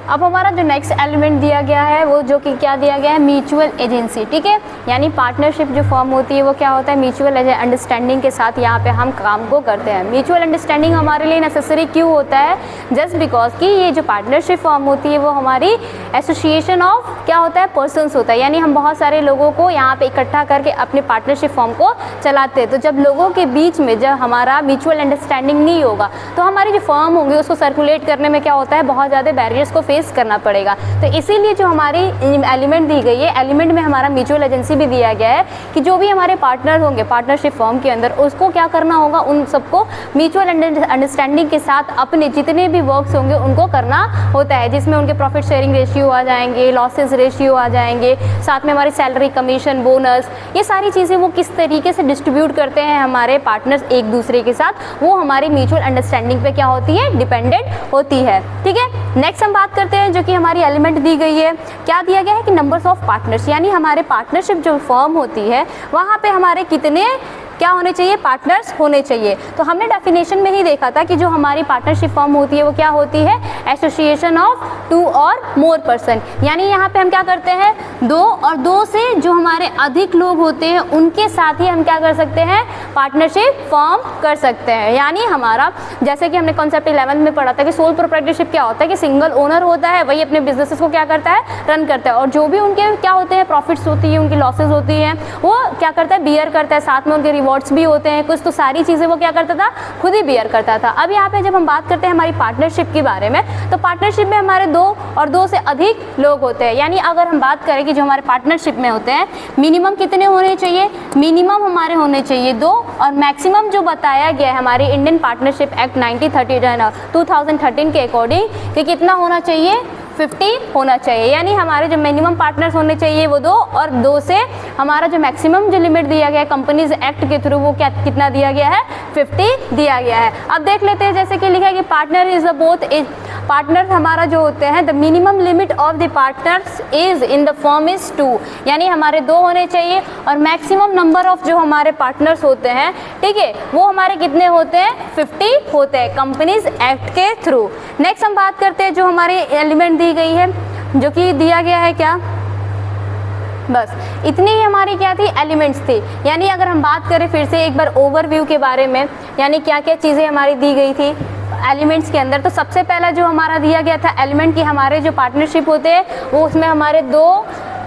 अब हमारा जो नेक्स्ट एलिमेंट दिया गया है वो जो कि क्या दिया गया है, म्यूचुअल एजेंसी। ठीक है, यानी पार्टनरशिप जो फॉर्म होती है वो क्या होता है, म्यूचुअल अंडरस्टैंडिंग के साथ यहाँ पे हम काम को करते हैं। म्यूचुअल अंडरस्टैंडिंग हमारे लिए नेसेसरी क्यों होता है, जस्ट बिकॉज कि ये जो पार्टनरशिप फॉर्म होती है वो हमारी एसोसिएशन ऑफ क्या होता है, पर्सन्स होता है, यानी हम बहुत सारे लोगों को यहाँ पे इकट्ठा करके अपने पार्टनरशिप फॉर्म को चलाते हैं। तो जब लोगों के बीच में जब हमारा म्यूचुअल अंडरस्टैंडिंग नहीं होगा तो हमारी जो फर्म होंगी उसको सर्कुलेट करने में क्या होता है, बहुत ज़्यादा बैरियर्स को फेस करना पड़ेगा। तो इसीलिए जो हमारी एलिमेंट दी गई है, एलिमेंट में हमारा म्यूचुअल एजेंसी भी दिया गया है कि जो भी हमारे पार्टनर होंगे पार्टनरशिप फर्म के अंदर उसको क्या करना होगा, उन सबको म्यूचुअल अंडरस्टैंडिंग के साथ अपने जितने भी वर्क्स होंगे उनको करना होता है, जिसमें उनके प्रॉफिट शेयरिंग रेशियो आ जाएंगे, लॉसेस रेशियो आ जाएंगे, साथ में हमारी सैलरी, कमीशन, बोनस, ये सारी चीज़ें वो किस तरीके से डिस्ट्रीब्यूट करते हैं हमारे पार्टनर्स एक दूसरे के साथ, वो हमारी म्यूचुअल अंडरस्टैंडिंग पे क्या होती है, डिपेंडेंट होती है। ठीक है, नेक्स्ट हम बात करते हैं जो कि हमारी एलिमेंट दी गई है, क्या दिया गया है कि नंबर्स ऑफ पार्टनर्स, यानी हमारे पार्टनरशिप जो फर्म होती है वहाँ पे हमारे कितने क्या होने चाहिए, पार्टनर्स होने चाहिए। तो हमने डेफिनेशन में ही देखा था कि जो हमारी पार्टनरशिप फर्म होती है वो क्या होती है, एसोसिएशन ऑफ 2 और मोर पर्सन, यानी यहाँ पे हम क्या करते हैं, 2 और 2 से जो हमारे अधिक लोग होते हैं उनके साथ ही हम क्या कर सकते हैं, पार्टनरशिप फॉर्म कर सकते हैं। यानी हमारा जैसे कि हमने कॉन्सेप्ट 11 में पढ़ा था कि सोल प्रोप्राइटरशिप क्या होता है कि सिंगल ओनर होता है, वही अपने बिजनेसेस को क्या करता है, रन करता है, और जो भी उनके क्या होते हैं, प्रॉफिट्स होती है, उनकी लॉसेज होती हैं, वो क्या करता है, बियर करता है, साथ में उनके रिवॉर्ड्स भी होते हैं कुछ, तो सारी चीज़ें वो क्या करता था, खुद ही बियर करता था। अब यहाँ पे जब हम बात करते हैं हमारी पार्टनरशिप के बारे में, तो पार्टनरशिप में हमारे 2 और 2 से अधिक लोग होते हैं। यानी अगर हम बात करें कि जो हमारे पार्टनरशिप में होते हैं मिनिमम कितने होने चाहिए, मिनिमम हमारे होने चाहिए 2, और मैक्सिमम जो बताया गया है हमारे इंडियन पार्टनरशिप एक्ट 2013 के अकॉर्डिंग कि कितना होना चाहिए, 50 होना चाहिए। यानी हमारे जो मिनिमम पार्टनर्स होने चाहिए वो 2, और 2 से हमारा जो मैक्सिमम जो लिमिट दिया गया है कंपनीज एक्ट के थ्रू वो क्या कितना दिया गया है, 50 दिया गया है। अब देख लेते हैं, जैसे कि लिखा है कि partner is a both partner हमारा जो होते हैं, the minimum limit of the partners is in the firm is 2, यानी हमारे 2 होने चाहिए, और मैक्सिमम नंबर ऑफ जो हमारे पार्टनर्स होते हैं, ठीक है, वो हमारे कितने होते हैं, 50 होते हैं कंपनीज एक्ट के थ्रू। नेक्स्ट हम बात करते हैं जो हमारे एलिमेंट दी गई है, जो कि दिया गया है क्या, बस इतनी ही हमारी क्या थी, एलिमेंट्स थी। यानी अगर हम बात करें फिर से एक बार ओवरव्यू के बारे में, यानी क्या क्या चीज़ें हमारी दी गई थी एलिमेंट्स के अंदर, तो सबसे पहला जो हमारा दिया गया था एलिमेंट की हमारे जो पार्टनरशिप होते हैं वो उसमें हमारे 2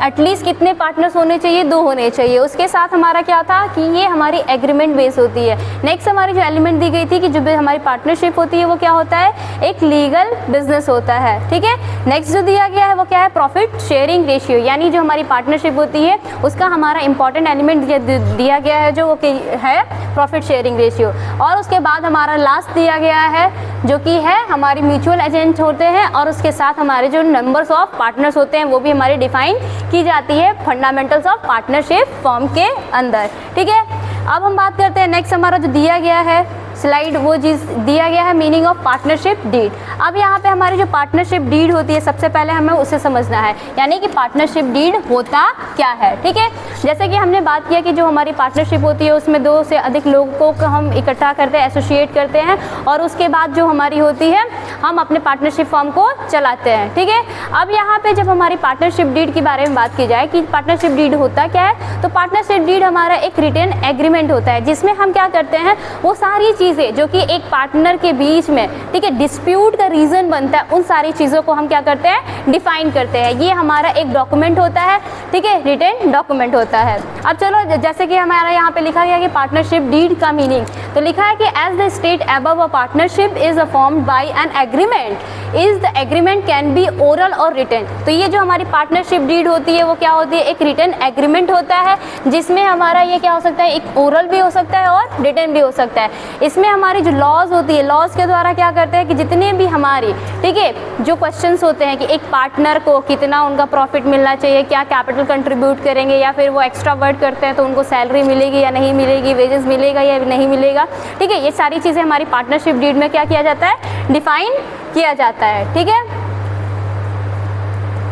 एटलीस्ट कितने पार्टनर्स होने चाहिए, 2 होने चाहिए। उसके साथ हमारा क्या था कि ये हमारी एग्रीमेंट बेस होती है। नेक्स्ट हमारी जो एलिमेंट दी गई थी कि जो हमारी पार्टनरशिप होती है वो क्या होता है, एक लीगल बिजनेस होता है। ठीक है, नेक्स्ट जो दिया गया है वो क्या है, प्रॉफिट शेयरिंग रेशियो, यानी जो हमारी पार्टनरशिप होती है उसका हमारा इंपॉर्टेंट एलिमेंट दिया गया है जो है प्रॉफिट शेयरिंग रेशियो। और उसके बाद हमारा लास्ट दिया गया है जो कि है हमारी म्यूचुअल एजेंट होते हैं, और उसके साथ हमारे जो नंबर्स ऑफ पार्टनर्स होते हैं वो भी हमारे डिफाइन की जाती है फंडामेंटल्स ऑफ पार्टनरशिप फॉर्म के अंदर। ठीक है, अब हम बात करते हैं नेक्स्ट हमारा जो दिया गया है स्लाइड, वो चीज़ दिया गया है मीनिंग ऑफ पार्टनरशिप डीड। अब यहाँ पे हमारी जो पार्टनरशिप डीड होती है सबसे पहले हमें उसे समझना है, यानी कि पार्टनरशिप डीड होता क्या है। ठीक है, जैसे कि हमने बात किया कि जो हमारी पार्टनरशिप होती है उसमें 2 से अधिक लोगों को हम इकट्ठा करते हैं, एसोसिएट करते हैं, और उसके बाद जो हमारी होती है हम अपने पार्टनरशिप फॉर्म को चलाते हैं। ठीक है, अब यहाँ पे जब हमारी पार्टनरशिप डीड के बारे में बात की जाए कि पार्टनरशिप डीड होता क्या है, तो पार्टनरशिप डीड हमारा एक रिटन एग्रीमेंट होता है जिसमें हम क्या करते हैं, वो सारी चीज़ें जो कि एक पार्टनर के बीच में, ठीक है, डिस्प्यूट का रीज़न बनता है, उन सारी चीज़ों को हम क्या करते हैं, डिफाइन करते हैं। ये हमारा एक डॉक्यूमेंट होता है, ठीक है, रिटन डॉक्यूमेंट होता है। अब चलो, जैसे कि हमारा यहाँ पे लिखा गया कि पार्टनरशिप डीड का मीनिंग, तो लिखा है कि as the state above, a partnership is formed by an agreement, is the agreement can be oral और रिटन। तो ये जो हमारी पार्टनरशिप डीड होती है वो क्या होती है, एक रिटन एग्रीमेंट होता है, जिसमें हमारा ये क्या हो सकता है, एक ओरल भी हो सकता है और रिटन भी हो सकता है। इसमें हमारी जो लॉज होती है, लॉज के द्वारा क्या करते हैं कि जितने भी हमारी, ठीक है, जो क्वेश्चंस होते हैं कि एक पार्टनर को कितना उनका प्रॉफिट मिलना चाहिए, क्या कैपिटल कंट्रीब्यूट करेंगे, या फिर वो एक्स्ट्रा वर्क करते हैं तो उनको सैलरी मिलेगी या नहीं मिलेगी, वेजेस मिलेगा या नहीं मिलेगा, ठीक है, ये सारी चीज़ें हमारी पार्टनरशिप डीड में क्या किया जाता है, डिफाइन किया जाता है। ठीक है,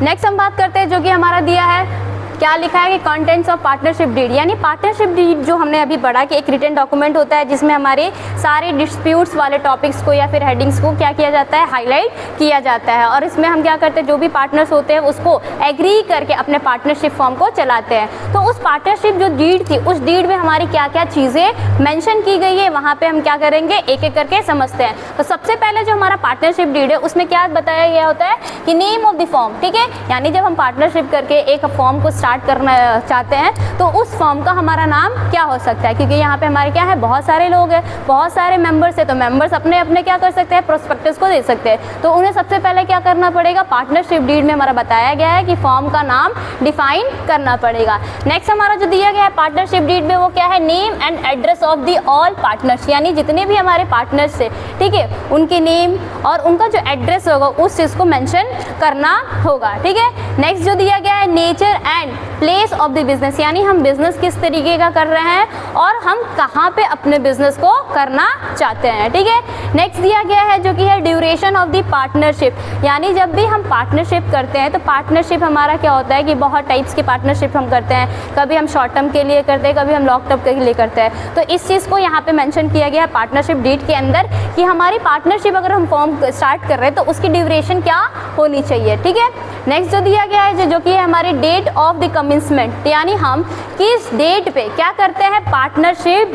नेक्स्ट हम बात करते हैं जो कि हमारा दिया है क्या लिखा है कि कंटेंट्स ऑफ पार्टनरशिप डीड, यानी पार्टनरशिप डीड जो हमने अभी पढ़ा कि एक रिटन डॉक्यूमेंट होता है जिसमें हमारे सारे डिस्प्यूट्स वाले टॉपिक्स को या फिर हेडिंग्स को क्या किया जाता है, हाईलाइट किया जाता है, और इसमें हम क्या करते हैं, जो भी पार्टनर्स होते हैं उसको एग्री करके अपने पार्टनरशिप फॉर्म को चलाते हैं। तो उस पार्टनरशिप जो डीड थी उस डीड में हमारी क्या क्या चीज़ें मेंशन की गई है, वहाँ पे हम क्या करेंगे, एक एक करके समझते हैं। तो सबसे पहले जो हमारा पार्टनरशिप डीड है उसमें क्या बताया गया होता है कि नेम ऑफ द फॉर्म, ठीक है, यानी जब हम पार्टनरशिप करके एक फॉर्म को स्टार्ट करना चाहते हैं तो उस फॉर्म का हमारा नाम क्या हो सकता है, क्योंकि यहाँ पे हमारे क्या है, बहुत सारे लोग हैं, बहुत सारे मेंबर्स हैं, तो मेंबर्स अपने अपने क्या कर सकते हैं, प्रोस्पेक्टस को दे सकते हैं। तो उन्हें सबसे पहले क्या करना पड़ेगा, पार्टनरशिप डीड में हमारा बताया गया है कि फॉर्म का नाम डिफाइन करना पड़ेगा। नेक्स्ट हमारा जो दिया गया है पार्टनरशिप डीड में वो क्या है, name and address of the all partners, यानी जितने भी हमारे पार्टनर्स है, ठीक है, उनके नेम और उनका जो एड्रेस होगा उस चीज़ को मेंशन करना होगा, ठीक है। नेक्स्ट जो दिया गया है nature and place of the business, यानी हम बिजनेस किस तरीके का कर रहे हैं और हम कहाँ पे अपने बिजनेस को करना चाहते हैं, ठीक है। नेक्स्ट दिया गया है जो कि है ड्यूरेशन ऑफ द पार्टनरशिप, यानी जब भी हम पार्टनरशिप करते हैं तो पार्टनरशिप हमारा क्या होता है कि बहुत टाइप्स की पार्टनरशिप हम करते हैं, कभी हम शॉर्ट टर्म के लिए करते हैं, कभी हम लॉन्ग टर्म के लिए करते हैं। तो इस चीज़ को यहाँ पे मेंशन किया गया है पार्टनरशिप डीड के अंदर कि हमारी पार्टनरशिप अगर हम फॉर्म स्टार्ट कर रहे हैं तो उसकी ड्यूरेशन क्या होनी चाहिए, ठीक है। नेक्स्ट जो दिया गया है जो कि है हमारी डेट ऑफ द कमिंसमेंट, यानी हम किस डेट पे क्या करते हैं, पार्टनरशिप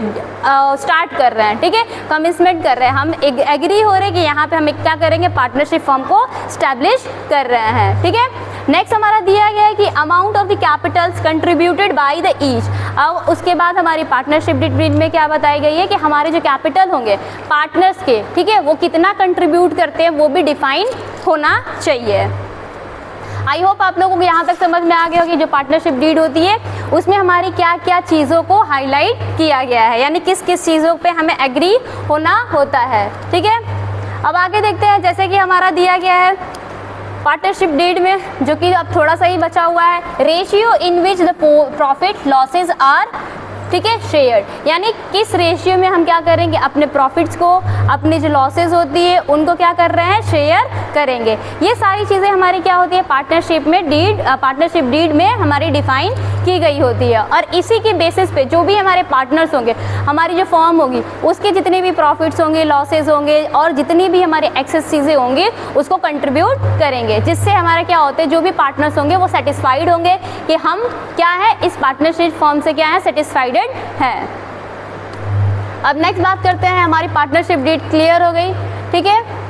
स्टार्ट कर रहे हैं, ठीक है, कमिटमेंट कर रहे हैं, हम एग्री हो रहे हैं कि यहाँ पे हम एक क्या करेंगे, पार्टनरशिप फॉर्म को स्टैब्लिश कर रहे हैं, ठीक है। नेक्स्ट हमारा दिया गया है कि amount of the Capitals contributed by the each. अब उसके बाद हमारी पार्टनरशिप डीड में क्या बताई गई है कि हमारे जो कैपिटल होंगे पार्टनर्स के, ठीक है, वो कितना कंट्रीब्यूट करते हैं वो भी डिफाइन होना चाहिए। आई होप आप लोगों को यहाँ तक समझ में आ गया होगी जो पार्टनरशिप डीड होती है उसमें हमारी क्या क्या चीज़ों को हाईलाइट किया गया है, यानी किस किस चीज़ों पे हमें एग्री होना होता है, ठीक है। अब आगे देखते हैं, जैसे कि हमारा दिया गया है पार्टनरशिप डीड में जो कि अब थोड़ा सा ही बचा हुआ है, ratio in which the profit losses are, ठीक है, शेयर्ड, यानी किस रेशियो में हम क्या करेंगे, अपने प्रॉफिट्स को, अपनी जो लॉसेज होती है उनको क्या कर रहे हैं, शेयर करेंगे। ये सारी चीज़ें हमारी क्या होती है पार्टनरशिप में पार्टनरशिप डीड में हमारी डिफाइन की गई होती है, और इसी के बेसिस पे जो भी हमारे पार्टनर्स होंगे, हमारी जो फॉर्म होगी उसके जितने भी प्रॉफिट्स होंगे, लॉसेज होंगे और जितनी भी हमारी एक्सेस चीज़ें होंगी उसको कंट्रीब्यूट करेंगे, जिससे हमारा क्या होता है, जो भी पार्टनर्स होंगे वो सेटिस्फाइड होंगे कि हम क्या है इस पार्टनरशिप फॉर्म से क्या है, सेटिस्फाइडेड है। अब नेक्स्ट बात करते हैं, हमारी पार्टनरशिप डीड क्लियर हो गई, ठीक है।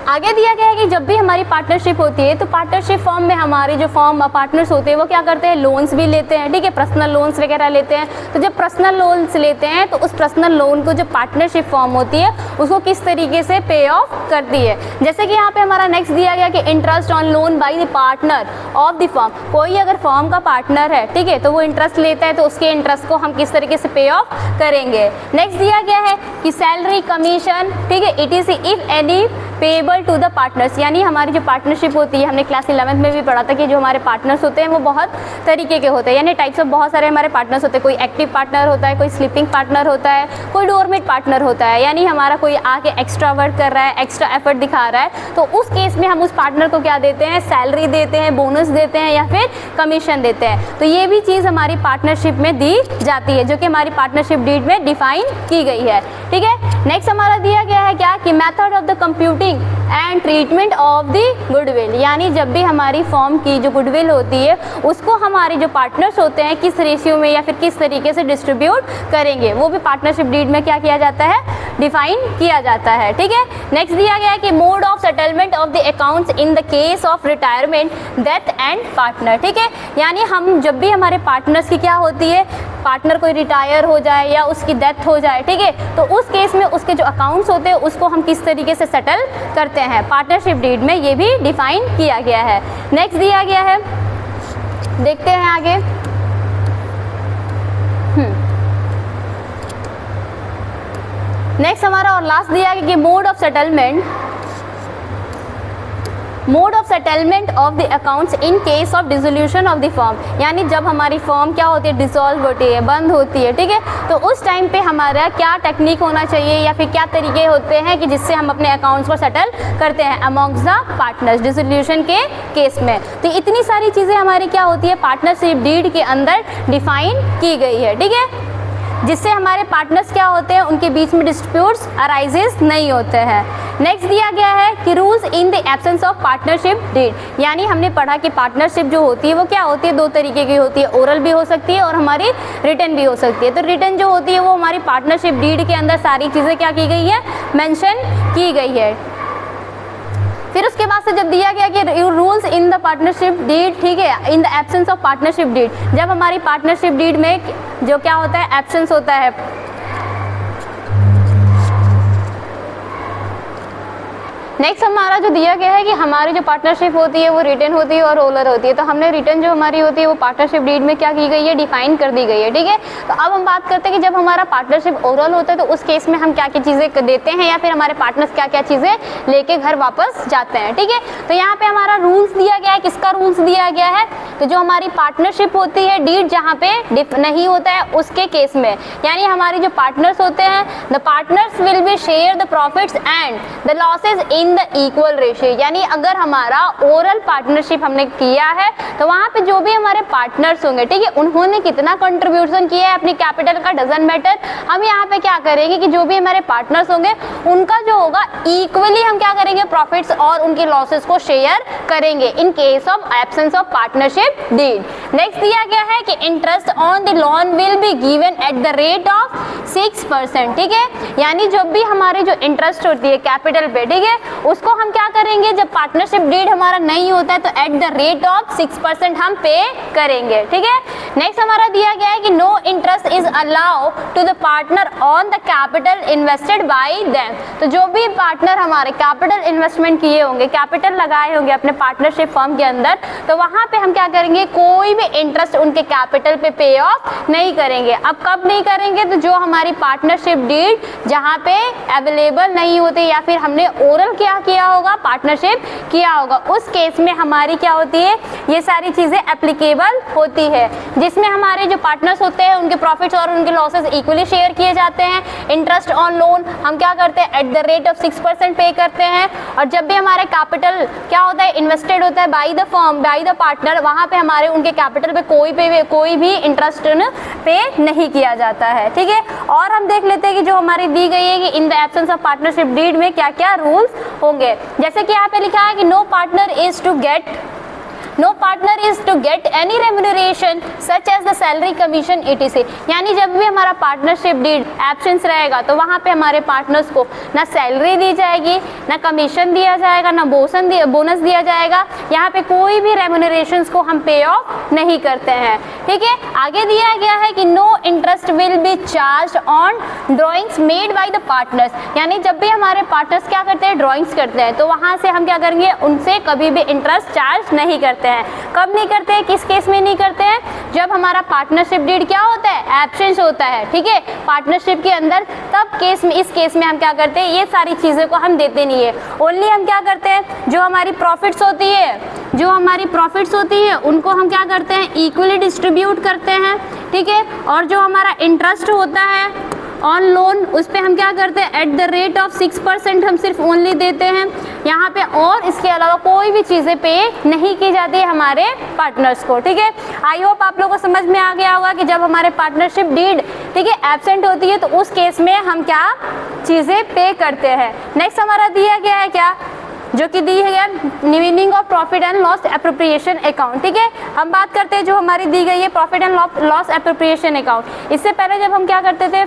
आगे दिया गया है कि जब भी हमारी पार्टनरशिप होती है तो पार्टनरशिप फॉर्म में हमारे जो फॉर्म पार्टनर्स होते हैं वो क्या करते हैं, लोन्स भी लेते हैं, ठीक है, पर्सनल लोन्स वगैरह लेते हैं। तो जब पर्सनल लोन्स लेते हैं तो उस पर्सनल लोन को जो पार्टनरशिप फॉर्म होती है उसको किस तरीके से पे ऑफ करती है, जैसे कि यहाँ पे हमारा नेक्स्ट दिया गया कि interest on loan by the partner of the form. कोई अगर फॉर्म का पार्टनर है, ठीक है, तो वो इंटरेस्ट लेता है तो उसके इंटरेस्ट को हम किस तरीके से पे ऑफ करेंगे। नेक्स्ट दिया गया है कि सैलरी, कमीशन, ठीक है, ETC if any payable to the partners, यानी हमारी जो पार्टनरशिप होती है, हमने क्लास 11th में भी पढ़ा था कि जो हमारे पार्टनर्स होते हैं वो बहुत तरीके के होते हैं, यानी टाइप्स ऑफ बहुत सारे हमारे पार्टनर्स होते हैं। कोई एक्टिव पार्टनर होता है, कोई स्लीपिंग पार्टनर होता है, कोई डोरमेट पार्टनर होता है, यानी हमारा कोई आके एक्स्ट्रा वर्क कर रहा है, एक्स्ट्रा एफर्ट दिखा रहा है, तो उस केस में हम उस पार्टनर को क्या देते हैं, सैलरी देते हैं, बोनस देते हैं या फिर कमीशन देते हैं। तो ये भी चीज़ हमारी पार्टनरशिप में दी जाती है जो कि हमारी पार्टनरशिप डीड में डिफाइन की गई है, ठीक है। नेक्स्ट हमारा दिया गया है क्या कि method of the computing and treatment of the goodwill, यानी जब भी हमारी फॉर्म की जो गुडविल होती है उसको हमारे जो पार्टनर्स होते हैं किस रेशियो में या फिर किस तरीके से डिस्ट्रीब्यूट करेंगे, वो भी पार्टनरशिप डीड में क्या किया जाता है, डिफाइन किया जाता है, ठीक है। नेक्स्ट दिया गया है कि mode of settlement of the accounts in the case of retirement, death and partner, ठीक है, यानी हम जब भी हमारे पार्टनर्स की क्या होती है, पार्टनर कोई रिटायर हो जाए या उसकी डेथ हो जाए, ठीक है, तो उस केस में उसके जो अकाउंट्स होते हैं उसको हम किस तरीके से सेटल करते हैं, पार्टनरशिप डीड में ये भी डिफाइन किया गया है। नेक्स्ट दिया गया है, देखते हैं आगे, नेक्स्ट हमारा और लास्ट दिया गया कि mode of settlement mode of settlement of the accounts in case of dissolution of the firm, यानी जब हमारी फर्म क्या होती है, डिसॉल्व होती है, बंद होती है, ठीक है, तो उस टाइम पे हमारा क्या टेक्निक होना चाहिए या फिर क्या तरीके होते हैं कि जिससे हम अपने अकाउंट्स को सेटल करते हैं अमॉन्ग्स द पार्टनर्स डिसोल्यूशन के केस में। तो इतनी सारी चीज़ें हमारी क्या होती है, पार्टनरशिप डीड के अंदर डिफाइन की गई है, ठीक है, जिससे हमारे पार्टनर्स क्या होते हैं, उनके बीच में डिस्प्यूट्स अराइजेस नहीं होते हैं। नेक्स्ट दिया गया है कि rules in the absence of partnership deed, यानी हमने पढ़ा कि पार्टनरशिप जो होती है वो क्या होती है, दो तरीके की होती है, ओरल भी हो सकती है और हमारी रिटन भी हो सकती है। तो रिटन जो होती है वो हमारी पार्टनरशिप डीड के अंदर सारी चीज़ें क्या की गई है, मेंशन की गई है। फिर उसके बाद से जब दिया गया कि rules in the partnership deed, ठीक है, in the absence of partnership deed, जब हमारी पार्टनरशिप डीड में जो क्या होता है, एब्सेंस होता है, नेक्स्ट हमारा जो दिया गया है कि हमारी जो पार्टनरशिप होती है वो रिटन होती है और ओरल होती है। तो हमने रिटन जो हमारी होती है वो पार्टनरशिप डीड में क्या की गई है, डिफाइन कर दी गई है, ठीक है। तो अब हम बात करते हैं कि जब हमारा पार्टनरशिप ओरल होता है तो उस केस में हम क्या क्या चीज़ें देते हैं या फिर हमारे पार्टनर्स क्या क्या चीज़ें लेके घर वापस जाते हैं, ठीक है। तो यहाँ पे हमारा रूल्स दिया गया है, किसका रूल्स दिया गया है, तो जो हमारी पार्टनरशिप होती है डीड जहाँ पे नहीं होता है उसके केस में, यानी हमारी जो पार्टनर्स होते हैं, the partners will be share the profits and the losses in the equal ratio, यानी अगर हमारा ओरल पार्टनरशिप हमने किया है तो वहाँ पे जो भी हमारे पार्टनर्स होंगे, ठीक है, उन्होंने कितना कंट्रीब्यूशन किया है अपनी कैपिटल का डजंट मैटर, हम यहाँ पे क्या करेंगे कि जो भी हमारे पार्टनर्स होंगे उनका जो होगा इक्वली हम क्या करेंगे, प्रॉफिट्स और उनके लॉसेस को शेयर करेंगे in case of absence of partnership deed. Next दिया गया है कि interest on the loan will be given at the rate of 6%, ठीक है, यानी जब भी हमारे जो इंटरेस्ट होती है कैपिटल पे, ठीक है, उसको हम क्या करेंगे, जब पार्टनरशिप डीड हमारा नहीं होता है तो एट द रेट ऑफ 6% हम पे करेंगे, ठीक है। नेक्स्ट हमारा दिया गया है कि no interest is allow to the partner on the capital invested by them, तो जो भी पार्टनर हमारे कैपिटल इन्वेस्टमेंट किए होंगे, कैपिटल लगाए होंगे अपने पार्टनरशिप फर्म के अंदर, तो वहाँ पे हम क्या करेंगे, कोई भी इंटरेस्ट उनके कैपिटल पे पे ऑफ नहीं करेंगे। अब कब नहीं करेंगे, तो जो हमारी पार्टनरशिप डीड जहाँ पे अवेलेबल नहीं होते या फिर हमने ओरल क्या किया होगा, पार्टनरशिप किया होगा, उस केस में हमारी क्या होती है, ये सारी चीज़ें एप्लीकेबल होती है, जिसमें हमारे जो पार्टनर्स होते हैं उनके प्रॉफिट्स और उनके लॉसेस इक्वली शेयर किए जाते हैं। इंटरेस्ट ऑन लोन हम क्या करते हैं, एट द रेट ऑफ 6% पे करते हैं, और जब भी हमारे कैपिटल क्या होता है, इन्वेस्टेड होता है by the firm, by the partner, वहाँ पे हमारे उनके कैपिटल पे कोई भी इंटरेस्ट पे नहीं किया जाता है, ठीक है। और हम देख लेते हैं कि जो हमारी दी गई है कि in the absence of partnership deed में क्या क्या रूल्स होंगे। जैसे कि यहाँ पे लिखा है कि no partner is to get any remuneration such as the salary commission etc, यानी जब भी हमारा पार्टनरशिप डीड एब्सेंस रहेगा तो वहाँ पे हमारे पार्टनर्स को ना सैलरी दी जाएगी, ना कमीशन दिया जाएगा, ना बोनस दिया जाएगा, यहाँ पे कोई भी रेम्यूनरेशन को हम पे ऑफ नहीं करते हैं, ठीक है। आगे दिया गया है कि no interest will be charge on drawings made by the partners, यानी जब भी हमारे पार्टनर्स क्या करते हैं, ड्रॉइंग्स करते हैं, तो वहाँ से हम क्या करेंगे, उनसे कभी भी इंटरेस्ट चार्ज नहीं करते हैं। कब नहीं करते हैं, किस केस में नहीं करते हैं, जब हमारा पार्टनरशिप डीड क्या होता है, एब्सेंस होता है, ठीक है, पार्टनरशिप के अंदर, तब केस में, इस केस में हम क्या करते हैं, ये सारी चीज़ों को हम देते नहीं है। ओनली हम क्या करते हैं, जो हमारी प्रॉफिट्स होती है उनको हम क्या करते हैं, इक्वली डिस्ट्रीब्यूट करते हैं, ठीक है, और जो हमारा इंटरेस्ट होता है ऑन लोन उस पर हम क्या करते हैं, एट द रेट ऑफ 6% हम सिर्फ ओनली देते हैं यहाँ पे, और इसके अलावा कोई भी चीज़ें पे नहीं की जाती है हमारे पार्टनर्स को, ठीक है। आई होप आप लोगों को समझ में आ गया होगा कि जब हमारे पार्टनरशिप डीड, ठीक है, एब्सेंट होती है तो उस केस में हम क्या चीज़ें पे करते हैं। नेक्स्ट हमारा दिया गया है क्या, जो कि दी है meaning of profit and loss appropriation account, ठीक है। हम बात करते हैं जो हमारी दी गई है profit and loss appropriation account. इससे पहले जब हम क्या करते थे,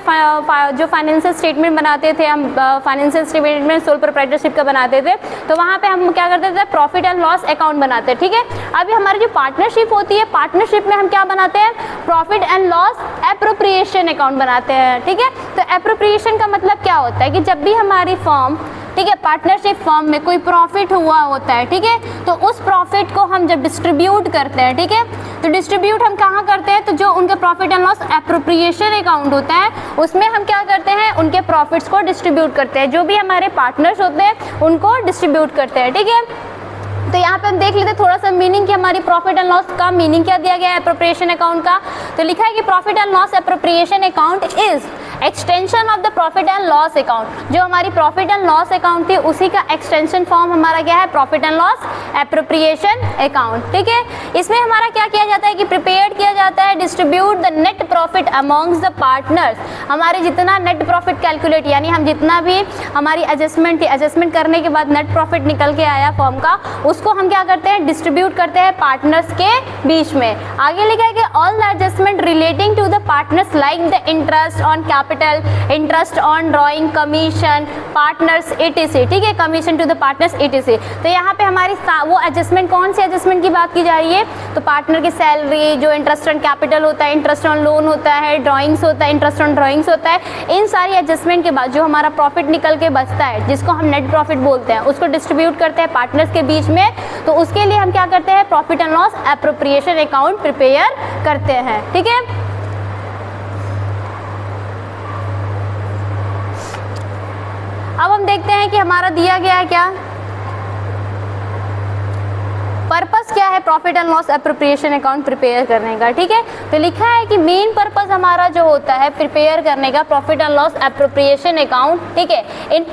जो फाइनेंशियल स्टेटमेंट बनाते थे, हम फाइनेंशियल स्टेटमेंट सोल प्रोप्राइटरशिप का बनाते थे, तो वहाँ पे हम क्या करते थे, प्रॉफिट एंड लॉस अकाउंट बनाते हैं, ठीक है। अभी हमारी जो पार्टनरशिप होती है, पार्टनरशिप में हम क्या बनाते हैं, profit and loss appropriation account बनाते हैं, ठीक है। तो एप्रोप्रिएशन का मतलब क्या होता है कि जब भी हमारी फर्म, ठीक है, पार्टनरशिप फर्म में कोई प्रॉफिट हुआ होता है, ठीक है, तो उस प्रॉफिट को हम जब डिस्ट्रीब्यूट करते हैं, ठीक है, तो डिस्ट्रीब्यूट हम कहाँ करते हैं, तो जो उनके profit and loss appropriation account होता है उसमें हम क्या करते हैं, उनके प्रॉफिट्स को डिस्ट्रीब्यूट करते हैं, जो भी हमारे पार्टनर्स होते हैं उनको डिस्ट्रीब्यूट करते हैं, ठीक है। तो यहाँ पे हम देख लेते हैं थोड़ा सा मीनिंग कि हमारी प्रॉफिट एंड लॉस का मीनिंग क्या दिया गया है एप्रोप्रिएशन अकाउंट का। तो लिखा है कि profit and loss appropriation account is extension of the profit and loss account. जो हमारी प्रॉफिट एंड लॉस अकाउंट थी उसी का एक्सटेंशन फॉर्म हमारा क्या है profit and loss appropriation account. ठीक है, इसमें हमारा क्या किया जाता है कि प्रिपेयर किया जाता है distribute the net profit amongst the partners. हमारे जितना नेट प्रॉफिट कैलकुलेट यानी हम जितना भी हमारी एडजस्टमेंट थी, एडजस्टमेंट करने के बाद नेट प्रॉफिट निकल के आया फॉर्म का, उसको हम क्या करते हैं डिस्ट्रीब्यूट करते हैं पार्टनर्स के बीच में। आगे लिखा है कि all the adjustment relating to the partners like the interest on capital, interest on drawing, commission, partners etc। ठीक है, commission to the partners etc। तो यहाँ पे हमारी वो एडजस्टमेंट कौन सी एडजस्टमेंट की बात की जा रही है, तो पार्टनर की सैलरी, जो इंटरेस्ट ऑन कैपिटल होता है, इंटरेस्ट ऑन लोन होता है, ड्राइंग्स होता है, इंटरेस्ट ऑन ड्राइंग्स होता है, इन सारी एडजस्टमेंट के बाद जो हमारा प्रॉफिट निकल के बचता है जिसको हम नेट प्रॉफिट बोलते हैं उसको डिस्ट्रीब्यूट करते हैं पार्टनर्स के बीच में। तो उसके लिए हम क्या करते हैं profit and loss appropriation account prepare करते हैं। ठीक है, अब हम देखते हैं कि हमारा दिया गया है क्या पर्पस क्या है profit and loss appropriation account prepare करने का। ठीक है, तो लिखा है कि मेन पर्पस हमारा जो होता है प्रिपेयर करने का profit and loss appropriation account, ठीक है, इन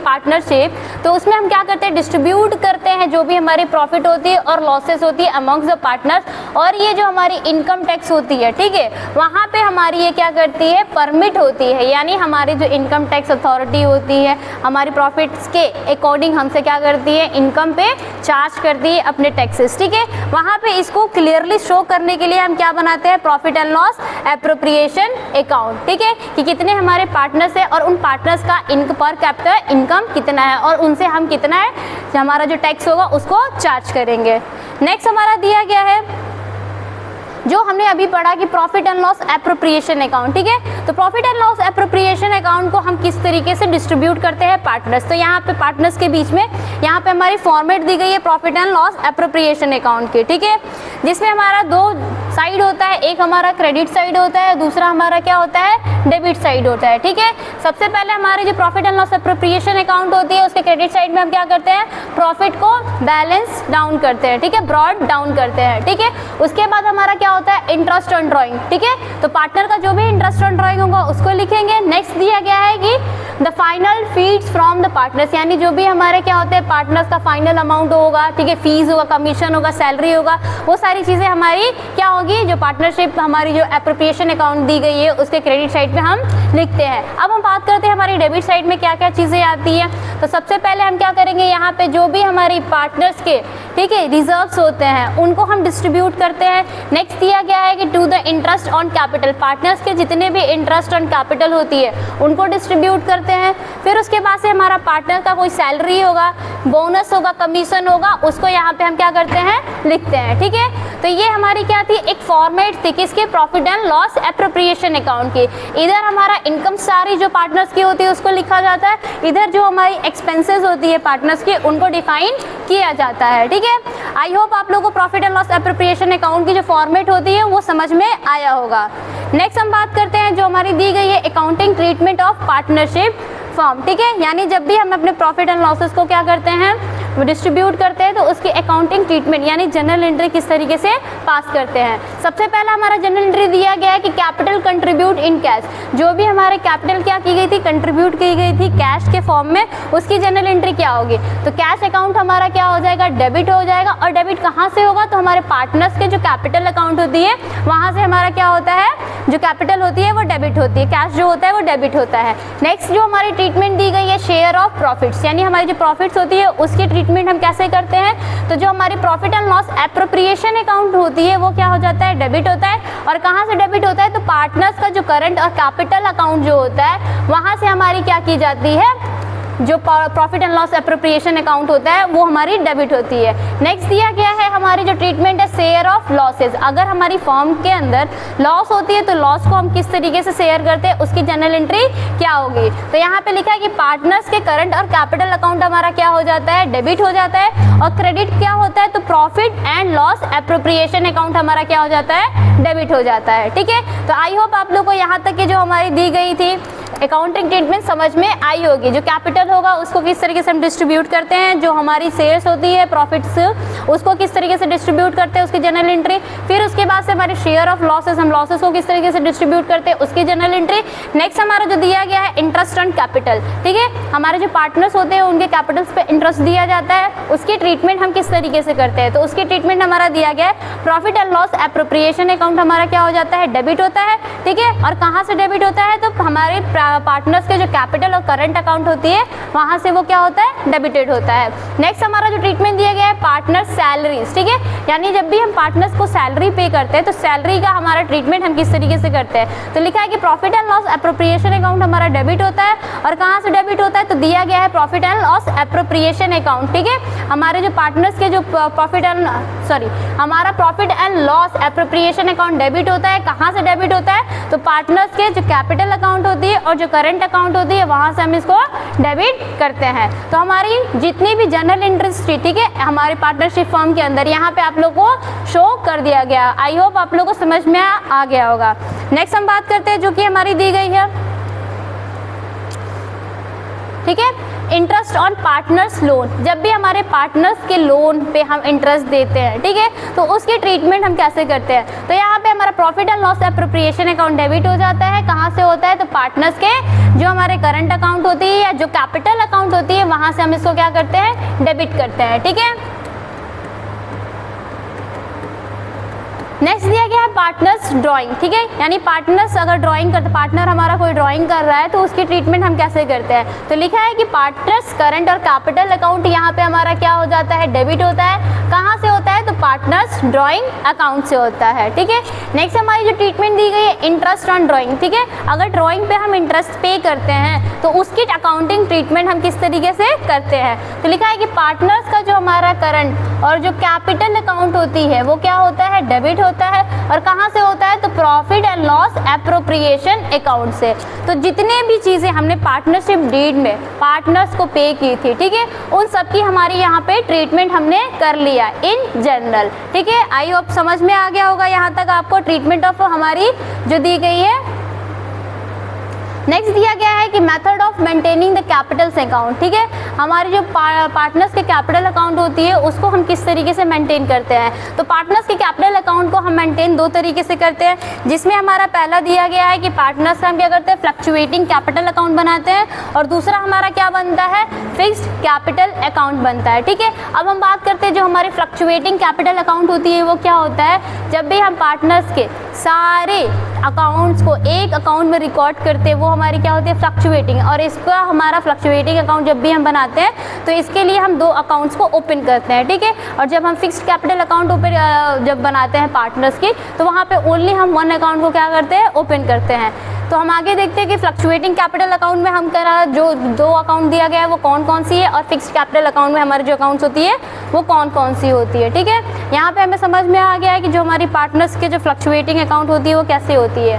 पार्टनरशिप। तो उसमें हम क्या करते हैं डिस्ट्रीब्यूट करते हैं जो भी हमारी प्रॉफिट होती है और लॉसेस होती है अमॉन्ग्स द पार्टनर्स। और ये जो हमारी इनकम टैक्स होती है, ठीक है, वहाँ पे हमारी ये क्या करती है परमिट होती है, यानी हमारी जो इनकम टैक्स अथॉरिटी होती है हमारी प्रॉफिट्स के अकॉर्डिंग हमसे क्या करती है इनकम पे चार्ज करती है अपने टैक्सेस। ठीक है, वहाँ पे इसको क्लियरली शो करने के लिए हम क्या बनाते हैं profit and loss appropriation account. ठीक है, कि कितने हमारे पार्टनर्स है और उन पार्टनर्स का पर कैपिटल इनकम कितना है और उनसे हम कितना है हमारा जो टैक्स होगा उसको चार्ज करेंगे। नेक्स्ट हमारा दिया गया है जो हमने अभी पढ़ा कि profit and loss appropriation account. ठीक है, तो profit and loss appropriation account को हम किस तरीके से डिस्ट्रीब्यूट करते हैं पार्टनर्स। तो यहाँ पे पार्टनर्स के बीच में यहाँ पे हमारी फॉर्मेट दी गई है profit and loss appropriation account की। ठीक है, जिसमें हमारा दो साइड होता है, एक हमारा क्रेडिट साइड होता है, दूसरा हमारा क्या होता है डेबिट साइड होता है। ठीक है, सबसे पहले हमारी जो profit and loss appropriation account होती है उसके क्रेडिट साइड में हम क्या करते हैं प्रॉफिट को बैलेंस डाउन करते हैं। ठीक है, ब्रॉड डाउन करते हैं। ठीक है, उसके बाद हमारा क्या होता है इंटरेस्ट ऑन ड्राइंग। ठीक है, तो पार्टनर का जो भी इंटरेस्ट ऑन ड्राइंग होगा उसको लिखेंगे। नेक्स्ट दिया गया है कि the final feeds from the partners, यानी जो भी हमारे क्या होते हैं पार्टनर्स का फाइनल अमाउंट होगा, ठीक है, फीस होगा, कमीशन होगा, सैलरी होगा, वो सारी चीज़ें हमारी क्या होगी जो पार्टनरशिप हमारी जो एप्रोप्रिएशन अकाउंट दी गई है उसके क्रेडिट साइड पे हम लिखते हैं। अब हम बात करते हैं हमारी डेबिट साइड में क्या क्या चीज़ें आती हैं। तो सबसे पहले हम क्या करेंगे यहाँ पे जो भी हमारी पार्टनर्स के ठीक है रिजर्व्स होते हैं उनको हम डिस्ट्रीब्यूट करते हैं। नेक्स्ट दिया गया है कि to the interest on capital, partners के जितने भी इंटरेस्ट ऑन कैपिटल होती है उनको डिस्ट्रीब्यूट करते हैं। फिर उसके बाद से हमारा पार्टनर का कोई सैलरी होगा, बोनस होगा, कमीशन होगा, उसको यहाँ पे हम क्या करते हैं लिखते हैं। ठीक है, तो ये हमारी क्या थी एक फॉर्मेट थी किसके profit and loss appropriation account की। इधर हमारा इनकम सारी जो पार्टनर्स की होती है उसको लिखा जाता है, इधर जो हमारी एक्सपेंसेस होती है पार्टनर्स की उनको डिफाइन किया जाता है। ठीक है, आई होप आप लोगों को profit and loss appropriation account की जो फॉर्मेट होती है वो समझ में आया होगा। नेक्स्ट हम बात करते हैं जो हमारी दी गई है accounting treatment of partnership form. ठीक है, यानी जब भी हम अपने प्रॉफिट एंड लॉसेस को क्या करते हैं वो डिस्ट्रीब्यूट करते हैं तो उसकी अकाउंटिंग ट्रीटमेंट यानी जनरल एंट्री किस तरीके से पास करते हैं। सबसे पहला हमारा जनरल एंट्री दिया गया है कि कैपिटल कंट्रीब्यूट इन कैश, जो भी हमारे कैपिटल क्या की गई थी कंट्रीब्यूट की गई थी कैश के फॉर्म में, उसकी जनरल एंट्री क्या होगी। तो कैश अकाउंट हमारा क्या हो जाएगा डेबिट हो जाएगा। और डेबिट कहाँ से होगा तो हमारे पार्टनर्स के जो कैपिटल अकाउंट होती है वहाँ से हमारा क्या होता है जो कैपिटल होती है वो डेबिट होती है, कैश जो होता है वो डेबिट होता है। नेक्स्ट जो हमारी ट्रीटमेंट दी गई है शेयर ऑफ प्रॉफिट्स, यानी हमारी जो प्रॉफिट्स होती है उसकी ट्रीटमेंट हम कैसे करते हैं। तो जो हमारी profit and loss appropriation account होती है वो क्या हो जाता है डेबिट होता है। और कहाँ से डेबिट होता है तो पार्टनर्स का जो करंट और कैपिटल अकाउंट जो होता है वहाँ से हमारी क्या की जाती है जो profit and loss appropriation account होता है वो हमारी डेबिट होती है। नेक्स्ट दिया गया है हमारी जो ट्रीटमेंट है शेयर ऑफ लॉसेज, अगर हमारी फॉर्म के अंदर लॉस होती है तो लॉस को हम किस तरीके से शेयर करते हैं उसकी जनरल एंट्री क्या होगी। तो यहाँ पे लिखा है कि पार्टनर्स के करंट और कैपिटल अकाउंट हमारा क्या हो जाता है डेबिट हो जाता है। और क्रेडिट क्या होता है तो profit and loss appropriation account हमारा क्या हो जाता है डेबिट हो जाता है। ठीक है, तो आई होप आप लोग को यहाँ तक की जो हमारी दी गई थी अकाउंटिंग ट्रीटमेंट समझ में आई होगी। जो कैपिटल होगा उसको किस तरीके से हम डिस्ट्रीब्यूट करते हैं, जो हमारी सेल्स होती है प्रॉफिट्स उसको किस तरीके से डिस्ट्रीब्यूट करते हैं उसकी जनरल एंट्री, फिर उसके बाद से हमारी शेयर ऑफ लॉसेस, हम लॉसेस को किस तरीके से डिस्ट्रीब्यूट करते हैं उसकी जनरल एंट्री। नेक्स्ट हमारा जो दिया गया है इंटरेस्ट ऑन कैपिटल, ठीक है, हमारे जो पार्टनर्स होते हैं उनके कैपिटल्स पे इंटरेस्ट दिया जाता है, उसकी ट्रीटमेंट हम किस तरीके से करते हैं, तो उसकी ट्रीटमेंट हमारा दिया गया है profit and loss appropriation account हमारा क्या हो जाता है, डेबिट होता है, ठीक है। और कहाँ से डेबिट होता है, तो हमारे पार्टनर्स के जो कैपिटल और करंट अकाउंट होती है वहाँ से वो क्या होता है, डेबिटेड होता है। नेक्स्ट हमारा जो ट्रीटमेंट दिया गया है पार्टनर सैलरीज, ठीक है, यानी जब भी हम पार्टनर्स को सैलरी पे करते हैं तो सैलरी का हमारा ट्रीटमेंट हम किस तरीके से करते हैं, तो लिखा है कि profit and loss appropriation account हमारा डेबिट होता है। और कहाँ से डेबिट होता है, तो दिया गया है profit and loss appropriation account, ठीक है। हमारे जो पार्टनर्स के जो हमारा profit and loss appropriation account debit होता है, कहाँ से डेबिट होता है, तो पार्टनर्स के जो कैपिटल अकाउंट होती है और जो करंट अकाउंट होती है वहाँ से हम इसको डेबिट करते हैं। तो हमारी जितनी भी जनरल एंट्रीज थी, ठीक है, हमारी पार्टनरशिप फर्म के अंदर यहाँ पे आप लोग को शो कर दिया गया। आई होप आप लोग को समझ में आ गया होगा। नेक्स्ट हम बात करते हैं जो कि हमारी दी गई है, ठीक है, इंटरेस्ट ऑन पार्टनर्स लोन। जब भी हमारे पार्टनर्स के लोन पे हम इंटरेस्ट देते हैं, ठीक है, तो उसकी ट्रीटमेंट हम कैसे करते हैं, तो यहाँ पे हमारा profit and loss appropriation account debit हो जाता है। कहाँ से होता है, तो पार्टनर्स के जो हमारे करंट अकाउंट होती है या जो कैपिटल अकाउंट होती है वहाँ से हम इसको क्या करते हैं, डेबिट करते हैं, ठीक है। नेक्स्ट दिया गया है पार्टनर्स ड्राइंग, ठीक है, यानी पार्टनर्स अगर ड्राइंग करते, पार्टनर हमारा कोई ड्राइंग कर रहा है तो उसकी ट्रीटमेंट हम कैसे करते हैं, तो लिखा है कि पार्टनर्स करंट और कैपिटल अकाउंट यहाँ पे हमारा क्या हो जाता है, डेबिट होता है। कहाँ से होता है, तो पार्टनर्स ड्राइंग अकाउंट से होता है, ठीक है। नेक्स्ट हमारी जो ट्रीटमेंट दी गई है इंटरेस्ट ऑन ड्राइंग, ठीक है, अगर ड्राइंग पे हम इंटरेस्ट पे करते हैं तो उसकी अकाउंटिंग ट्रीटमेंट हम किस तरीके से करते हैं, तो लिखा है कि पार्टनर्स का जो हमारा करंट और जो कैपिटल अकाउंट होती है वो क्या होता है, डेबिट होता है। और कहाँ से होता है, तो profit and loss appropriation account से। तो जितने भी चीज़ें हमने पार्टनरशिप डीड में पार्टनर्स को पे की थी, ठीक है, उन सब की हमारी यहाँ पे ट्रीटमेंट हमने कर लिया इन जनरल, ठीक है। आई होप समझ में आ गया होगा यहाँ तक आपको ट्रीटमेंट ऑफ हमारी जो दी गई है। नेक्स्ट दिया गया है कि method of maintaining the Capitals account, ठीक है, हमारी जो पार्टनर्स के कैपिटल अकाउंट होती है उसको हम किस तरीके से मेंटेन करते हैं, तो पार्टनर्स के कैपिटल अकाउंट को हम मेंटेन दो तरीके से करते हैं, जिसमें हमारा पहला दिया गया है कि पार्टनर्स का हम क्या करते हैं, फ्लक्चुएटिंग कैपिटल अकाउंट बनाते हैं, और दूसरा हमारा क्या बनता है, फिक्स्ड कैपिटल अकाउंट बनता है, ठीक है। अब हम बात करते हैं जो हमारी फ्लक्चुएटिंग कैपिटल अकाउंट होती है वो क्या होता है, जब भी हम पार्टनर्स के सारे अकाउंट्स को एक अकाउंट में रिकॉर्ड करते हैं वो हमारी क्या होती है, फ्लक्चुएटिंग। और इसका हमारा फ्लक्चुएटिंग अकाउंट जब भी हम बनाते हैं तो इसके लिए हम दो अकाउंट्स को ओपन करते हैं, ठीक है। और जब हम फिक्स्ड कैपिटल अकाउंट ओपन जब बनाते हैं पार्टनर्स की तो वहाँ पे ओनली हम वन अकाउंट को क्या करते हैं, ओपन करते हैं। तो हम आगे देखते हैं कि फ्लक्चुएटिंग कैपिटल अकाउंट में हम करा जो दो अकाउंट दिया गया है वो कौन कौन सी है, और फिक्स्ड कैपिटल अकाउंट में हमारी जो अकाउंट्स होती है वो कौन कौन सी होती है, ठीक है। यहाँ पे हमें समझ में आ गया है कि जो हमारी पार्टनर्स के जो फ्लक्चुएटिंग अकाउंट होती है वो कैसे होती है,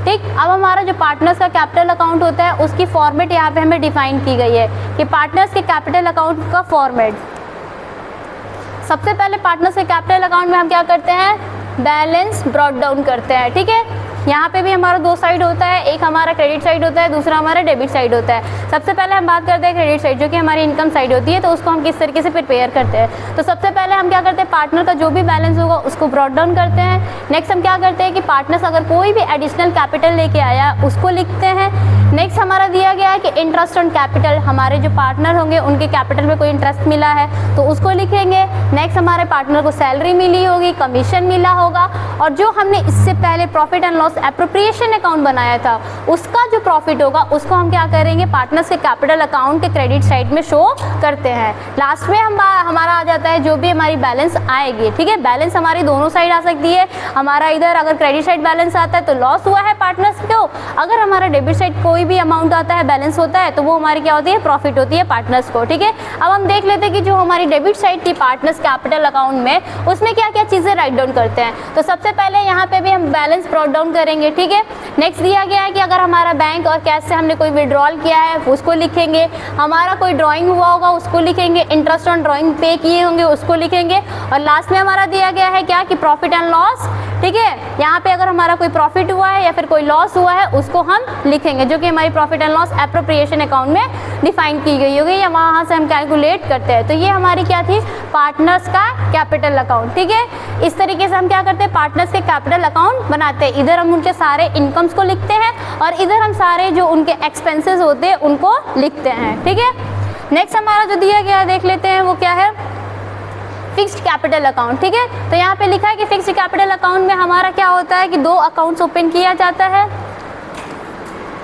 ठीक। अब हमारा जो पार्टनर्स का कैपिटल अकाउंट होता है उसकी फॉर्मेट यहाँ पे हमें डिफाइन की गई है कि पार्टनर्स के कैपिटल अकाउंट का फॉर्मेट, सबसे पहले पार्टनर्स के कैपिटल अकाउंट में हम क्या करते हैं, बैलेंस ब्रॉट डाउन करते हैं, ठीक है। यहाँ पे भी हमारा दो साइड होता है, एक हमारा क्रेडिट साइड होता है, दूसरा हमारा डेबिट साइड होता है। सबसे पहले हम बात करते हैं क्रेडिट साइड जो कि हमारी इनकम साइड होती है, तो उसको हम किस तरीके से प्रिपेयर करते हैं, तो सबसे पहले हम क्या करते हैं, पार्टनर का जो भी बैलेंस होगा उसको ब्रॉट डाउन करते हैं। नेक्स्ट हम क्या करते हैं कि पार्टनर्स अगर कोई भी एडिशनल कैपिटल लेके आया उसको लिखते हैं। नेक्स्ट हमारा दिया गया है कि इंटरेस्ट ऑन कैपिटल, हमारे जो पार्टनर होंगे उनके कैपिटल में कोई इंटरेस्ट मिला है तो उसको लिखेंगे। नेक्स्ट हमारे पार्टनर को सैलरी मिली होगी, कमीशन मिला होगा, और जो हमने इससे पहले profit and loss appropriation account बनाया था उसका जो प्रॉफिट होगा उसको हम क्या करेंगे, पार्टनर्स के कैपिटल अकाउंट के क्रेडिट साइड में शो करते हैं। लास्ट में हमारा आ जाता है जो भी हमारी बैलेंस आएगी, ठीक है। बैलेंस हमारी दोनों साइड आ सकती है, हमारा इधर अगर क्रेडिट साइड बैलेंस आता है तो लॉस हुआ है पार्टनर्स को, अगर हमारा डेबिट साइड कोई भी अमाउंट आता है बैलेंस होता है तो वो हमारी क्या होती है, प्रॉफिट होती है पार्टनर्स को, ठीक है। अब हम देख लेते हैं कि जो हमारी डेबिट साइड थी पार्टनर्स कैपिटल अकाउंट में उसमें क्या क्या चीज़ें राइट डाउन करते हैं। तो सबसे पहले यहाँ पे भी हम बैलेंस ब्रॉट डाउन करेंगे, ठीक है। नेक्स्ट दिया गया है कि अगर हमारा बैंक और कैश से हमने कोई विड्रॉल किया है उसको लिखेंगे, हमारा कोई ड्राइंग हुआ होगा उसको लिखेंगे, इंटरेस्ट ऑन ड्राइंग पे किए होंगे उसको लिखेंगे, और लास्ट में हमारा दिया गया है क्या कि प्रॉफिट एंड लॉस, ठीक है। यहाँ पे अगर हमारा कोई प्रॉफिट हुआ है या फिर कोई लॉस हुआ है उसको हम लिखेंगे, जो कि हमारी profit and loss appropriation account में डिफाइन की गई होगी या वहाँ से हम कैलकुलेट करते हैं। तो ये हमारी क्या थी, पार्टनर्स का कैपिटल अकाउंट। ठीक है, इस तरीके से हम क्या करते हैं, पार्टनर्स के कैपिटल अकाउंट बनाते हैं। इधर हम उनके सारे इनकम्स को लिखते हैं और इधर हम सारे जो उनके एक्सपेंसेस होते हैं उनको लिखते हैं। ठीक है, नेक्स्ट हमारा जो दिया गया है देख लेते हैं, वो क्या है, फिक्स्ड कैपिटल अकाउंट। ठीक है, तो यहाँ पे लिखा है कि फिक्स्ड कैपिटल अकाउंट में हमारा क्या होता है कि दो अकाउंट्स ओपन किया जाता है,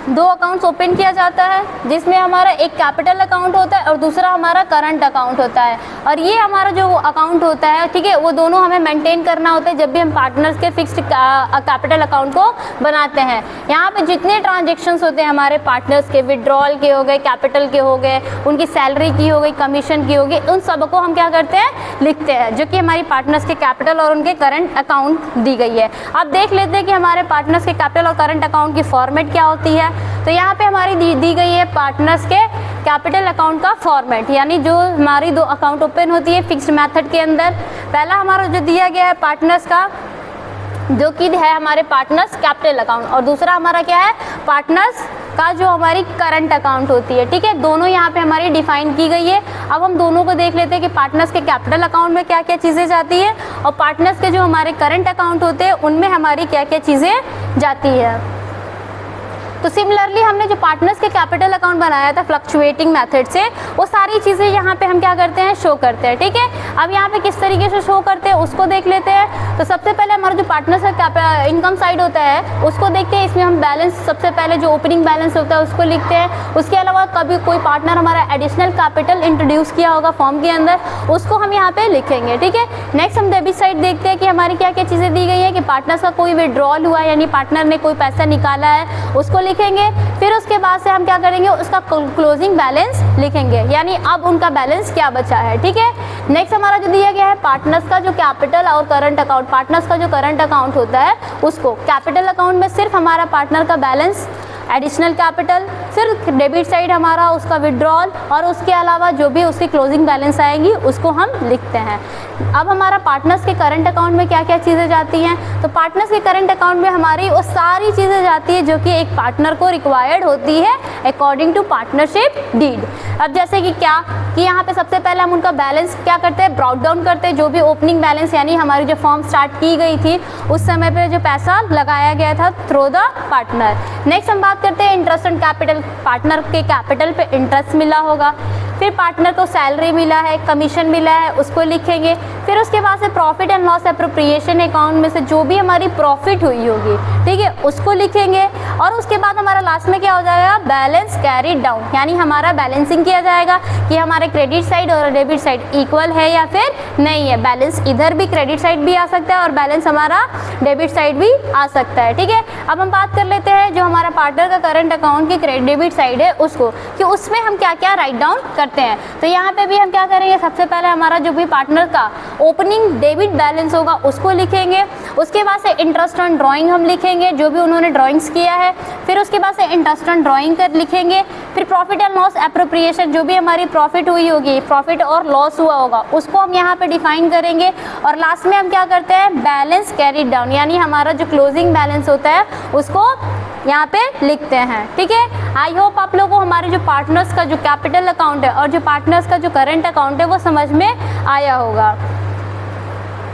दो अकाउंट्स ओपन किया जाता है, जिसमें हमारा एक कैपिटल अकाउंट होता है और दूसरा हमारा करंट अकाउंट होता है। और ये हमारा जो अकाउंट होता है, ठीक है, वो दोनों हमें मेंटेन करना होता है जब भी हम पार्टनर्स के फिक्स्ड कैपिटल अकाउंट को बनाते हैं। यहाँ पे जितने ट्रांजेक्शन्स होते हैं हमारे पार्टनर्स के, विड्रॉल के हो गए, कैपिटल के हो गए, उनकी सैलरी की हो गई, कमीशन की हो गई, उन सबको हम क्या करते हैं, लिखते हैं, जो कि हमारी पार्टनर्स के कैपिटल और उनके करंट अकाउंट दी गई है। अब देख लेते हैं कि हमारे पार्टनर्स के कैपिटल और करंट अकाउंट की फॉर्मेट क्या होती है। तो यहाँ पे हमारी दी गई है पार्टनर्स के कैपिटल अकाउंट का फॉर्मेट, यानी जो हमारी दो अकाउंट ओपन होती है फिक्स्ड मेथड के अंदर। पहला हमारा जो दिया गया है पार्टनर्स का, जो कि है हमारे पार्टनर्स कैपिटल अकाउंट, और दूसरा हमारा क्या है, पार्टनर्स का जो हमारी करंट अकाउंट होती है। ठीक है, दोनों यहाँ पे हमारी डिफाइन की गई है। अब हम दोनों को देख लेते हैं कि पार्टनर्स के कैपिटल अकाउंट में क्या क्या चीज़ें जाती है और पार्टनर्स के जो हमारे करंट अकाउंट होते हैं उनमें हमारी क्या क्या चीज़ें जाती है। तो सिमिलरली हमने जो पार्टनर्स के कैपिटल अकाउंट बनाया था फ्लक्चुएटिंग मेथड से, वो सारी चीज़ें यहाँ पे हम क्या करते हैं, शो करते हैं। ठीक है, अब यहाँ पे किस तरीके से शो करते हैं उसको देख लेते हैं। तो सबसे पहले हमारा जो पार्टनर्स का इनकम साइड होता है उसको देखते हैं। इसमें हम बैलेंस, सबसे पहले जो ओपनिंग बैलेंस होता है उसको लिखते हैं। उसके अलावा कभी कोई पार्टनर हमारा एडिशनल कैपिटल इंट्रोड्यूस किया होगा फॉर्म के अंदर, उसको हम यहाँ पे लिखेंगे। ठीक है, नेक्स्ट हम डेबिट साइड देखते हैं कि हमारी क्या क्या चीज़ें दी गई है, कि पार्टनर्स का कोई विड्रॉल हुआ है, यानी पार्टनर ने कोई पैसा निकाला है, उसको लिखेंगे। फिर उसके बाद से हम क्या करेंगे, उसका क्लोजिंग बैलेंस लिखेंगे, यानी अब उनका बैलेंस क्या बचा है। ठीक है, नेक्स्ट हमारा जो दिया गया है पार्टनर्स का जो कैपिटल और करंट अकाउंट, पार्टनर्स का जो करंट अकाउंट होता है उसको, कैपिटल अकाउंट में सिर्फ हमारा पार्टनर का बैलेंस, एडिशनल कैपिटल, सिर्फ डेबिट साइड हमारा उसका विड्रॉल, और उसके अलावा जो भी उसकी क्लोजिंग बैलेंस आएगी उसको हम लिखते हैं। अब हमारा पार्टनर्स के करंट अकाउंट में क्या क्या चीज़ें जाती हैं, तो पार्टनर्स के करंट अकाउंट में हमारी वो सारी चीज़ें जाती है जो कि एक पार्टनर को रिक्वायर्ड होती है अकॉर्डिंग टू पार्टनरशिप डीड। अब जैसे कि क्या, कि यहाँ पे सबसे पहले हम उनका बैलेंस क्या करते हैं, ब्राउट डाउन करते हैं, जो भी ओपनिंग बैलेंस, यानी हमारी जो फॉर्म स्टार्ट की गई थी उस समय पे जो पैसा लगाया गया था थ्रू द पार्टनर। नेक्स्ट हम बात करते हैं इंटरेस्ट एंड कैपिटल, पार्टनर के कैपिटल पे इंटरेस्ट मिला होगा, फिर पार्टनर को सैलरी मिला है, कमीशन मिला है, उसको लिखेंगे। फिर उसके बाद से profit and loss appropriation account में से जो भी हमारी प्रॉफिट हुई होगी, ठीक है, उसको लिखेंगे। और उसके बाद हमारा लास्ट में क्या हो जाएगा, बैलेंस कैरीड डाउन, यानी हमारा बैलेंसिंग किया जाएगा कि हमारे क्रेडिट साइड और डेबिट साइड इक्वल है या फिर नहीं है। बैलेंस इधर भी क्रेडिट साइड भी आ सकता है और बैलेंस हमारा डेबिट साइड भी आ सकता है। ठीक है, अब हम बात कर लेते हैं जो हमारा पार्टनर का करंट अकाउंट की डेबिट साइड है उसको, कि उसमें हम क्या क्या राइट डाउन करते हैं। तो यहाँ पे भी हम क्या करेंगे, सबसे पहले हमारा जो भी पार्टनर का ओपनिंग डेबिट बैलेंस होगा उसको लिखेंगे। उसके बाद से इंटरेस्ट ऑन ड्राइंग हम लिखेंगे, जो भी उन्होंने ड्राइंग्स किया है। फिर उसके बाद से इंटरेस्ट ऑन ड्राइंग कर लिखेंगे। फिर प्रॉफिट एंड लॉस एप्रोप्रिएशन, जो भी हमारी प्रॉफिट हुई होगी, प्रॉफिट और लॉस हुआ होगा, उसको हम यहाँ पे डिफाइन करेंगे। और लास्ट में हम क्या करते हैं, बैलेंस कैरीड डाउन, यानी हमारा जो क्लोजिंग बैलेंस होता है उसको यहाँ पे लिखते हैं। ठीक है, आई होप आप लोगों को हमारे जो पार्टनर्स का जो कैपिटल अकाउंट है और जो पार्टनर्स का जो करंट अकाउंट है वो समझ में आया होगा।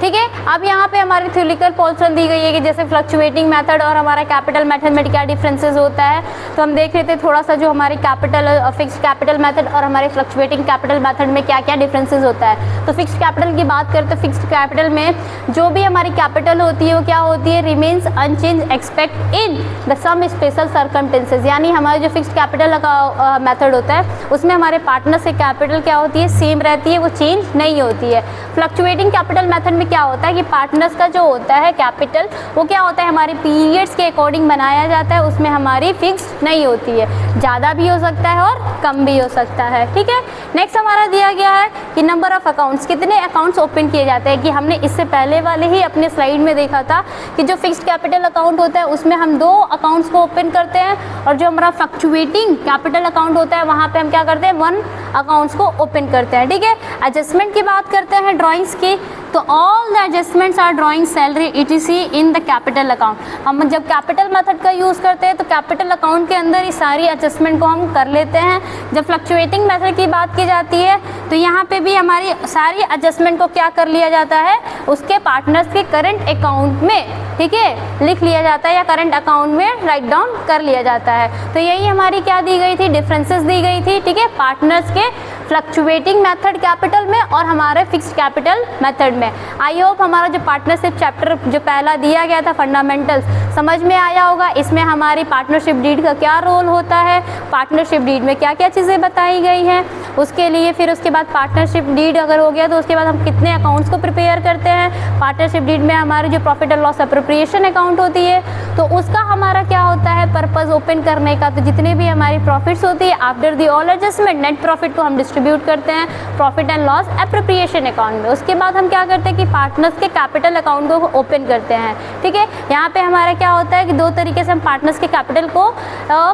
ठीक है, अब यहाँ पे हमारी थ्योरिटिकल पोर्शन दी गई है कि जैसे फ्लक्चुएटिंग मेथड और हमारा कैपिटल मेथड में क्या डिफरेंसेस होता है। तो हम देख लेते हैं थोड़ा सा जो हमारी कैपिटल फिक्स्ड कैपिटल मेथड और हमारे फ्लक्चुएटिंग कैपिटल मेथड में क्या क्या डिफरेंसेस होता है। तो फिक्स्ड कैपिटल की बात करें तो फिक्स्ड कैपिटल में जो भी हमारी कैपिटल होती है वो क्या होती है, remains unchange expect in the some special circumstances, यानी हमारे जो फिक्स्ड कैपिटल का मेथड होता है उसमें हमारे पार्टनर से कैपिटल क्या होती है, सेम रहती है, वो चेंज नहीं होती है। फ्लक्चुएटिंग कैपिटल मेथड में क्या होता है कि पार्टनर्स का जो होता है कैपिटल वो क्या होता है, हमारे पीरियड्स के अकॉर्डिंग बनाया जाता है, उसमें हमारी फिक्स नहीं होती है, ज़्यादा भी हो सकता है और कम भी हो सकता है। ठीक है, नेक्स्ट हमारा दिया गया है कि नंबर ऑफ अकाउंट्स, कितने अकाउंट्स ओपन किए जाते हैं। कि हमने इससे पहले वाले ही अपने स्लाइड में देखा था कि जो फिक्स्ड कैपिटल अकाउंट होता है उसमें हम 2 अकाउंट्स को ओपन करते हैं, और जो हमारा फ्लक्चुएटिंग कैपिटल अकाउंट होता है वहाँ पे हम क्या करते हैं, 1 अकाउंट्स को ओपन करते हैं। ठीक है, एडजस्टमेंट की बात करते हैं ड्राइंग्स की, तो all the adjustments are drawing salary ETC in the capital account. हम जब कैपिटल मेथड का यूज़ करते हैं तो कैपिटल अकाउंट के अंदर ये सारी एडजस्टमेंट को हम कर लेते हैं। जब फ्लक्चुएटिंग मेथड की बात की जाती है तो यहाँ पे भी हमारी सारी एडजस्टमेंट को क्या कर लिया जाता है, उसके पार्टनर्स के करंट अकाउंट में, ठीक है, लिख लिया जाता है या करंट अकाउंट में राइट डाउन कर लिया जाता है। तो यही हमारी क्या दी गई थी, डिफरेंसेस दी गई थी, ठीक है, पार्टनर्स के फ्लक्चुएटिंग मेथड कैपिटल में और हमारे फिक्स्ड कैपिटल मेथड में। आई होप हमारा जो पार्टनरशिप चैप्टर जो पहला दिया गया था फंडामेंटल्स समझ में आया होगा। इसमें हमारी पार्टनरशिप डीड का क्या रोल होता है, पार्टनरशिप डीड में क्या क्या चीज़ें बताई गई हैं उसके लिए, फिर उसके बाद पार्टनरशिप डीड अगर हो गया तो उसके बाद हम कितने अकाउंट्स को प्रिपेयर करते हैं। पार्टनरशिप डीड में हमारी जो profit and loss appropriation account होती है तो उसका हमारा क्या होता है, पर्पस ओपन करने का। तो जितने भी हमारी प्रॉफिट्स होती है after the all adjustment net profit को हम डिस्ट्रीब्यूट करते हैं profit and loss appropriation account में। उसके बाद हम क्या करते हैं कि पार्टनर्स के कैपिटल अकाउंट को ओपन करते हैं, ठीक है। यहाँ पे हमारा क्या होता है कि दो तरीके से हम पार्टनर्स के कैपिटल को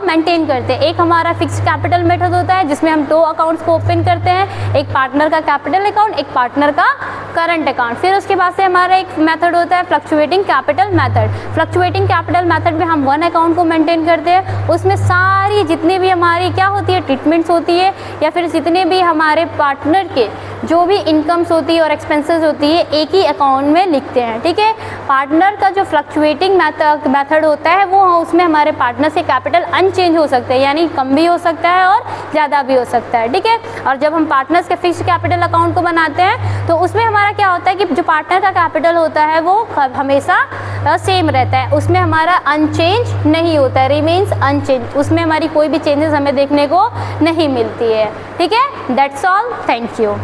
मेंटेन करते हैं। एक हमारा फिक्स्ड कैपिटल मेथड होता है जिसमें हम दो अकाउंट्स को ओपन करते हैं, एक पार्टनर का कैपिटल अकाउंट, एक पार्टनर का करंट अकाउंट। फिर उसके बाद से हमारा एक मेथड होता है fluctuating capital method. Fluctuating capital method में हम वन अकाउंट को मेंटेन करते हैं, उसमें सारी जितनी भी हमारी क्या होती है ट्रीटमेंट्स होती है या फिर जितने भी हमारे पार्टनर के जो भी इनकम्स होती है और एक्सपेंसेस होती है एक ही अकाउंट में लिखते हैं, ठीक है। पार्टनर का जो फ्लक्चुएटिंग मेथड होता है वो उसमें हमारे पार्टनर से कैपिटल अनचेंज हो सकते हैं, यानी कम भी हो सकता है और ज़्यादा भी हो सकता है, ठीक है। और जब हम पार्टनर्स के फिक्स्ड कैपिटल अकाउंट को बनाते हैं तो उसमें हमारा क्या होता है कि जो पार्टनर का कैपिटल होता है वो हमेशा सेम रहता है, उसमें हमारा अनचेंज नहीं होता है, रिमेन्स अनचेंज, उसमें हमारी कोई भी चेंजेस हमें देखने को नहीं मिलती है, ठीक है। That's all, thank you.